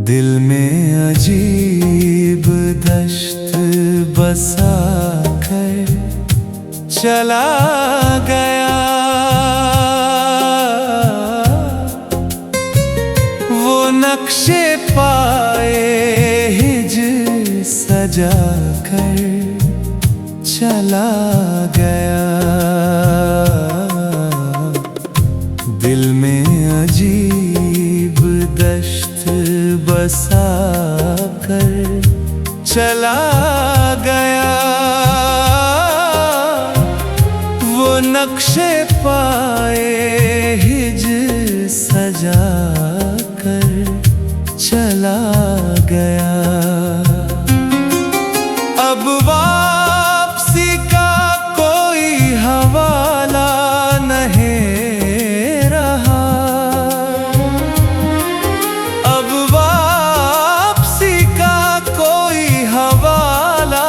दिल में अजीब दश्त बसा कर चला गया, वो नक्शे पाए हिज्र सजा कर चला गया। दिल में अजीब दश्त बसा कर चला गया, वो नक्शे पाए हिज्र सजा कर चला गया। अब वापसी का कोई हवाला नहीं रहा, अब वापसी का कोई हवाला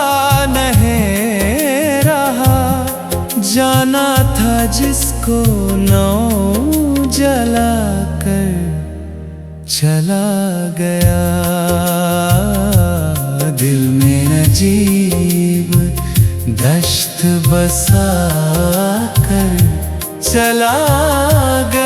नहीं रहा। जाना था जिसको नौ जला कर चला गया। दिल में अजीब दश्त बसा कर चला गया।